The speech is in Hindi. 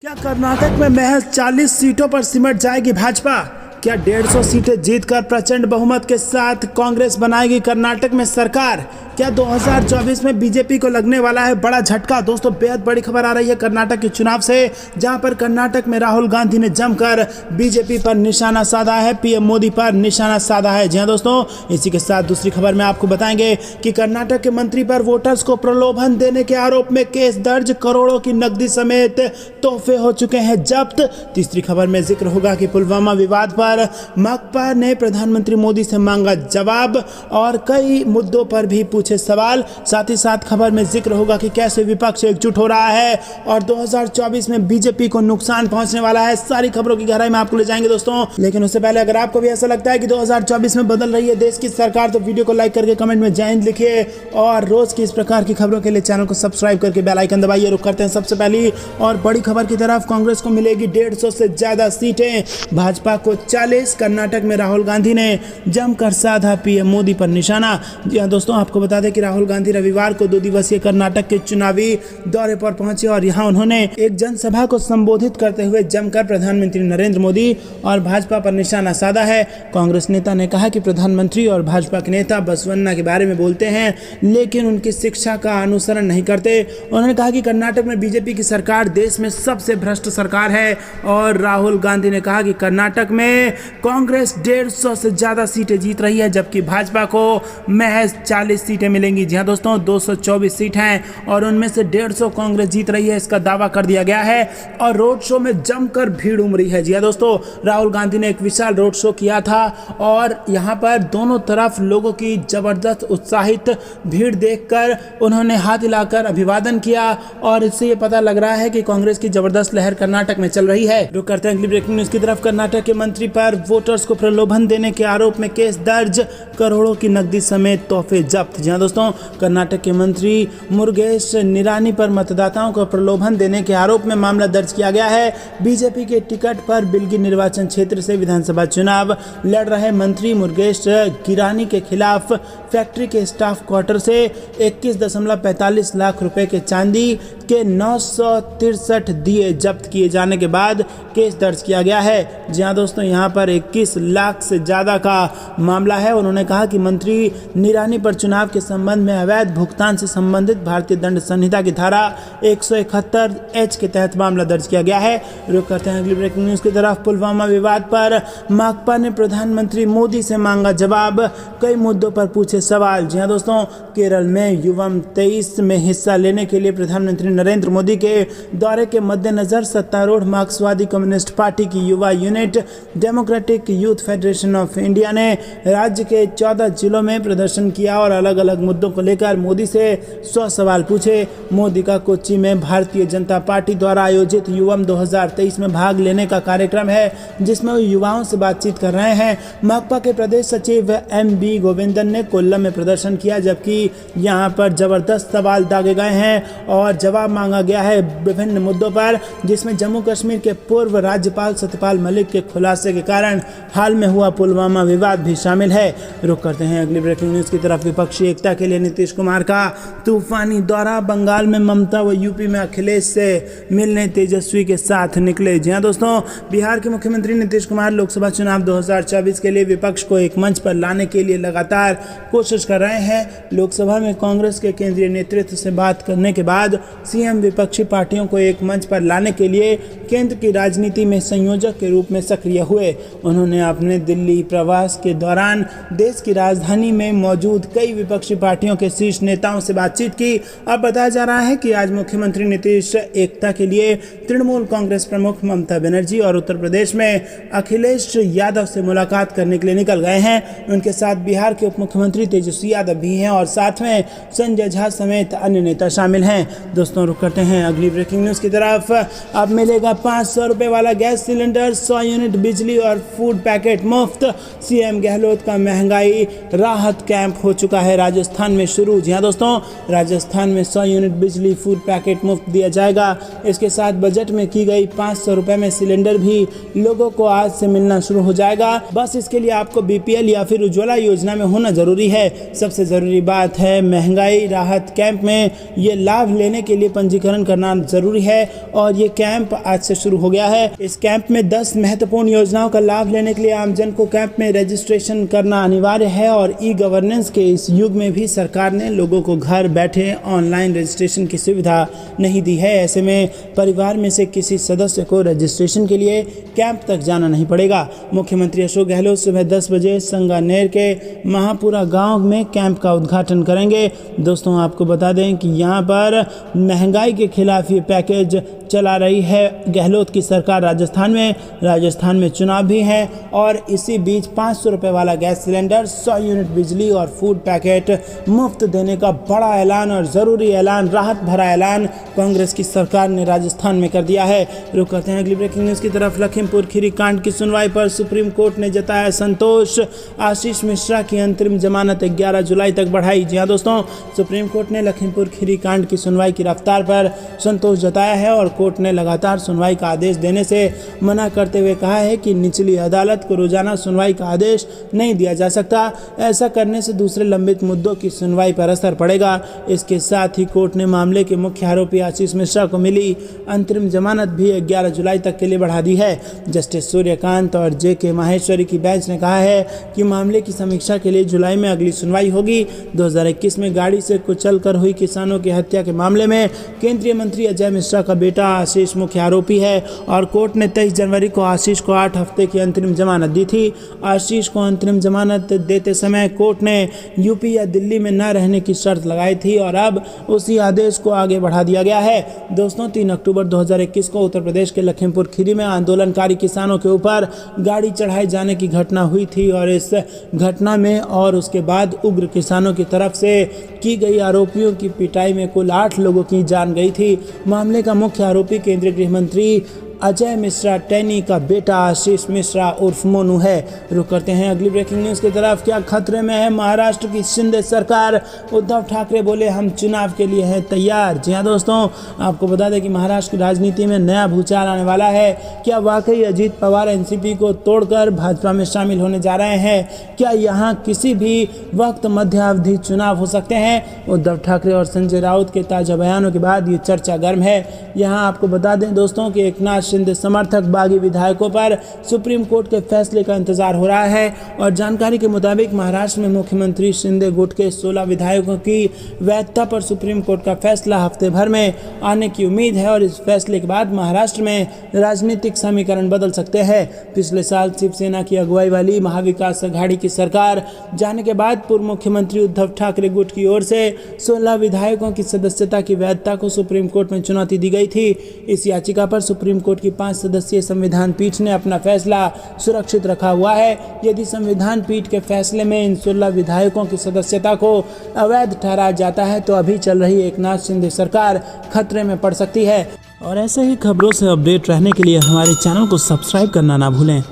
क्या कर्नाटक में महज 40 सीटों पर सिमट जाएगी भाजपा? क्या 150 सीटें जीतकर प्रचंड बहुमत के साथ कांग्रेस बनाएगी कर्नाटक में सरकार? क्या 2024 में बीजेपी को लगने वाला है बड़ा झटका? दोस्तों, बेहद बड़ी खबर आ रही है कर्नाटक के चुनाव से, जहां पर कर्नाटक में राहुल गांधी ने जमकर बीजेपी पर निशाना साधा है, पीएम मोदी पर निशाना साधा है। जी हां दोस्तों, इसी के साथ दूसरी खबर में आपको बताएंगे कि कर्नाटक के मंत्री पर वोटर्स को प्रलोभन देने के आरोप में केस दर्ज, करोड़ों की नकदी समेत तोहफे हो चुके हैं जब्त। तीसरी खबर में जिक्र होगा कि पुलवामा विवाद पर माकपा ने प्रधानमंत्री मोदी से मांगा जवाब और कई मुद्दों पर भी पूछे सवाल। साथ ही साथ खबर में जिक्र होगा कि कैसे विपक्ष एकजुट हो रहा है और 2024 में बीजेपी को नुकसान पहुंचने वाला है। सारी खबरों की गहराई में आपको ले जाएंगे दोस्तों, लेकिन उससे पहले अगर आपको भी ऐसा लगता है कि 2024 में बदल रही है देश की सरकार, तो वीडियो को लाइक करके कमेंट में जय हिंद लिखिए और रोज की इस प्रकार की खबरों के लिए चैनल को सब्सक्राइब करके बेल आइकन दबाइए। रुक करते हैं सबसे पहली और बड़ी खबर की तरफ। कांग्रेस को मिलेगी 150 से ज्यादा सीटें, भाजपा को 40। कर्नाटक में राहुल गांधी ने जमकर साधा पीएम मोदी पर निशाना। जी हां दोस्तों, आपको बता दें कि राहुल गांधी रविवार को 2 दिवसीय कर्नाटक के चुनावी दौरे पर पहुंचे और यहां उन्होंने एक जनसभा को संबोधित करते हुए जमकर प्रधानमंत्री नरेंद्र मोदी और भाजपा पर निशाना साधा है। कांग्रेस नेता ने कहा कि प्रधानमंत्री और भाजपा के नेता बसवन्ना के बारे में बोलते हैं लेकिन उनकी शिक्षा का अनुसरण नहीं करते। उन्होंने कहा कि कर्नाटक में बीजेपी की सरकार देश में सबसे भ्रष्ट सरकार है और राहुल गांधी ने कहा कि कर्नाटक में कांग्रेस 150 से ज्यादा सीटें जीत रही है जबकि भाजपा को महज 40 सीटें मिलेंगी। जी हां दोस्तों, 224 सीट हैं और उनमें से 150 कांग्रेस जीत रही है, इसका दावा कर दिया गया है और रोड शो में जमकर भीड़ उमड़ी है। जी हां दोस्तों, राहुल गांधी ने एक विशाल रोड शो किया था और यहां पर दोनों तरफ लोगों की जबरदस्त उत्साहित भीड़ देखकर उन्होंने हाथ हिलाकर अभिवादन किया और इससे ये पता लग रहा है कि कांग्रेस की जबरदस्त लहर कर्नाटक में चल रही है। रुक करते हैं अगली ब्रेकिंग न्यूज की तरफ। कर्नाटक के मंत्री पर वोटर्स को प्रलोभन देने के आरोप में केस दर्ज, करोड़ों की नकदी समेत तोहफे जब्त। जी हां दोस्तों, कर्नाटक के मंत्री मुरुगेश निरानी पर मतदाताओं को प्रलोभन देने के आरोप में मामला दर्ज किया गया है। बीजेपी के टिकट पर बिलगी निर्वाचन क्षेत्र से विधानसभा चुनाव लड़ रहे मंत्री मुरुगेश गिरानी के खिलाफ फैक्ट्री के स्टाफ क्वार्टर से 21.45 लाख रुपए के चांदी के 963 दिए जब्त किए जाने के बाद केस दर्ज किया गया है। जी हां दोस्तों, यहां पर 21 लाख से ज़्यादा का मामला है। उन्होंने कहा कि मंत्री निरानी पर चुनाव के संबंध में अवैध भुगतान से संबंधित भारतीय दंड संहिता की धारा 171H के तहत मामला दर्ज किया गया है। रुक करते हैं अगली ब्रेकिंग न्यूज़ की तरफ। पुलवामा विवाद पर माकपा ने प्रधानमंत्री मोदी से मांगा जवाब, कई मुद्दों पर पूछे सवाल। जी हां दोस्तों, केरल में युवम 23 में हिस्सा लेने के लिए प्रधानमंत्री नरेंद्र मोदी के दौरे के मद्देनजर सत्तारूढ़ मार्क्सवादी कम्युनिस्ट पार्टी की युवा unit democratic youth federation of India ने राज्य के 14 जिलों में प्रदर्शन किया और अलग अलग मुद्दों को लेकर मोदी से 100 सवाल पूछे। मोदी का कोच्चि में भारतीय जनता पार्टी द्वारा आयोजित युवम 2023 में भाग लेने का कार्यक्रम है जिसमें वो युवाओं से बातचीत कर रहे हैं। माकपा के प्रदेश सचिव MB गोविंदन ने कोल्लम में प्रदर्शन किया जबकि यहां पर जबरदस्त सवाल दागे गए हैं और जवाब मांगा गया है विभिन्न मुद्दों पर, जिसमें जम्मू कश्मीर के पूर्व राज्यपाल सत्यपाल मलिक के खुलासे के कारण हाल में हुआ पुलवामा विवाद भी शामिल है। रुक करते हैं अगली ब्रेकिंग न्यूज़ की तरफ। विपक्षी एकता के लिए नीतीश कुमार का तूफानी दौरा, बंगाल में ममता व यूपी में अखिलेश से मिलने तेजस्वी के साथ निकले। जी हां दोस्तों, बिहार के मुख्यमंत्री नीतीश कुमार लोकसभा चुनाव 2024 के लिए विपक्ष को एक मंच पर लाने के लिए लगातार कोशिश कर रहे हैं। लोकसभा में कांग्रेस के केंद्रीय नेतृत्व से बात करने के बाद सीएम विपक्षी पार्टियों को एक मंच पर लाने के लिए केंद्र की राजनीति में संयोजक के रूप में सक्रिय हुए। उन्होंने अपने दिल्ली प्रवास के दौरान देश की राजधानी में मौजूद कई विपक्षी पार्टियों के शीर्ष नेताओं से बातचीत की। अब बताया जा रहा है कि आज मुख्यमंत्री नीतीश एकता के लिए तृणमूल कांग्रेस प्रमुख ममता बनर्जी और उत्तर प्रदेश में अखिलेश यादव से मुलाकात करने के लिए निकल गए हैं। उनके साथ बिहार के उप मुख्यमंत्री तेजस्वी यादव भी हैं और साथ में संजय झा समेत अन्य नेता शामिल हैं। दोस्तों, रुक करते हैं अगली ब्रेकिंग न्यूज़ की तरफ। अब मिलेगा 500 रुपये वाला गैस सिलेंडर, 100 यूनिट बिजली और फूड पैकेट मुफ्त। सीएम गहलोत का महंगाई राहत कैंप हो चुका है राजस्थान में शुरू। जी हां दोस्तों, राजस्थान में 100 यूनिट बिजली फूड पैकेट मुफ्त दिया जाएगा। इसके साथ बजट में की गई 500 रुपये में सिलेंडर भी लोगों को आज से मिलना शुरू हो जाएगा। बस इसके लिए आपको BPL या फिर उज्ज्वला योजना में होना जरूरी है। सबसे ज़रूरी बात है, महंगाई राहत कैंप में ये लाभ लेने के लिए पंजीकरण करना जरूरी है और ये कैंप आज से शुरू हो गया है। इस कैंप में 10 महत्वपूर्ण योजनाओं का लाभ लेने के लिए आमजन को कैंप में रजिस्ट्रेशन करना अनिवार्य है और ई गवर्नेंस के इस युग में भी सरकार ने लोगों को घर बैठे ऑनलाइन रजिस्ट्रेशन की सुविधा नहीं दी है। ऐसे में परिवार में से किसी सदस्य को रजिस्ट्रेशन के लिए कैंप तक जाना नहीं पड़ेगा। मुख्यमंत्री अशोक गहलोत सुबह 10 बजे संगानेर के महापुरा गांव में कैंप का उद्घाटन करेंगे। दोस्तों, आपको बता दें कि यहां पर महंगाई के खिलाफ ये पैकेज चला रही है गहलोत की सरकार। राजस्थान में चुनाव भी है और इसी बीच 500 रुपये वाला गैस सिलेंडर, 100 यूनिट बिजली और फूड पैकेट मुफ्त देने का बड़ा ऐलान और ज़रूरी ऐलान, राहत भरा ऐलान कांग्रेस की सरकार ने राजस्थान में कर दिया है। रुक करते हैं अगली ब्रेकिंग न्यूज़ की तरफ। लखीमपुर खीरी कांड की सुनवाई पर सुप्रीम कोर्ट ने जताया संतोष। आशीष मिश्रा की अंतरिम जमानत 11 जुलाई तक बढ़ाई। जी हाँ दोस्तों, सुप्रीम कोर्ट ने लखीमपुर खीरी कांड की सुनवाई की रफ्तार पर संतोष जताया है और कोर्ट ने लगातार सुनवाई का आदेश देने से मना करते हुए कहा है कि निचली अदालत को रोजाना सुनवाई का आदेश नहीं दिया जा सकता। ऐसा करने से दूसरे लंबित मुद्दों की सुनवाई पर असर पड़ेगा। इसके साथ ही कोर्ट ने मामले के मुख्य आरोपी आशीष मिश्रा को मिली अंतरिम जमानत भी 11 जुलाई तक के लिए बढ़ा दी है। जस्टिस सूर्यकांत और जे.के. माहेश्वरी की बेंच ने कहा है कि मामले की समीक्षा के लिए जुलाई में अगली सुनवाई होगी। 2021 में गाड़ी से कुचलकर हुई किसानों की हत्या के मामले में केंद्रीय मंत्री अजय मिश्रा का बेटा आशीष मुख्य आरोपी है और कोर्ट ने 23 जनवरी को आशीष को 8 हफ्ते की अंतरिम जमानत दी थी। आशीष को अंतरिम जमानत देते समय कोर्ट ने यूपी या दिल्ली में न रहने की शर्त लगाई थी और अब उसी आदेश को आगे बढ़ा दिया गया है। दोस्तों, 3 अक्टूबर 2021 को उत्तर प्रदेश के लखीमपुर खीरी में आंदोलनकारी किसानों के ऊपर गाड़ी चढ़ाए जाने की घटना हुई थी और इस घटना में और उसके बाद उग्र किसानों की तरफ से की गई आरोपियों की पिटाई में कुल 8 लोगों की जान गई थी। मामले का मुख्य आरोपी केंद्रीय गृह मंत्री अजय मिश्रा टैनी का बेटा आशीष मिश्रा उर्फ मोनू है। रुक करते हैं अगली ब्रेकिंग न्यूज़ की तरफ। क्या खतरे में है महाराष्ट्र की शिंदे सरकार? उद्धव ठाकरे बोले हम चुनाव के लिए हैं तैयार। जी हाँ दोस्तों, आपको बता दें कि महाराष्ट्र की राजनीति में नया भूचाल आने वाला है। क्या वाकई अजीत पवार एनसीपी को तोड़कर भाजपा में शामिल होने जा रहे हैं? क्या यहाँ किसी भी वक्त मध्यावधि चुनाव हो सकते हैं? उद्धव ठाकरे और संजय राउत के ताजा बयानों के बाद ये चर्चा गर्म है। यहाँ आपको बता दें दोस्तों कि एकनाथ शिंदे समर्थक बागी विधायकों पर सुप्रीम कोर्ट के फैसले का इंतजार हो रहा है और जानकारी के मुताबिक महाराष्ट्र में मुख्यमंत्री शिंदे गुट के 16 विधायकों की वैधता पर सुप्रीम कोर्ट का फैसला हफ्ते भर में आने की उम्मीद है और इस फैसले के बाद महाराष्ट्र में राजनीतिक समीकरण बदल सकते हैं। पिछले साल शिवसेना की अगुवाई वाली महाविकास अघाड़ी की सरकार जाने के बाद पूर्व मुख्यमंत्री उद्धव ठाकरे गुट की ओर से 16 विधायकों की सदस्यता की वैधता को सुप्रीम कोर्ट में चुनौती दी गई थी। इस याचिका पर सुप्रीम कोर्ट की 5 सदस्यीय संविधान पीठ ने अपना फैसला सुरक्षित रखा हुआ है। यदि संविधान पीठ के फैसले में इन 16 विधायकों की सदस्यता को अवैध ठहराया जाता है तो अभी चल रही एकनाथ शिंदे सरकार खतरे में पड़ सकती है। और ऐसे ही खबरों से अपडेट रहने के लिए हमारे चैनल को सब्सक्राइब करना ना भूलें।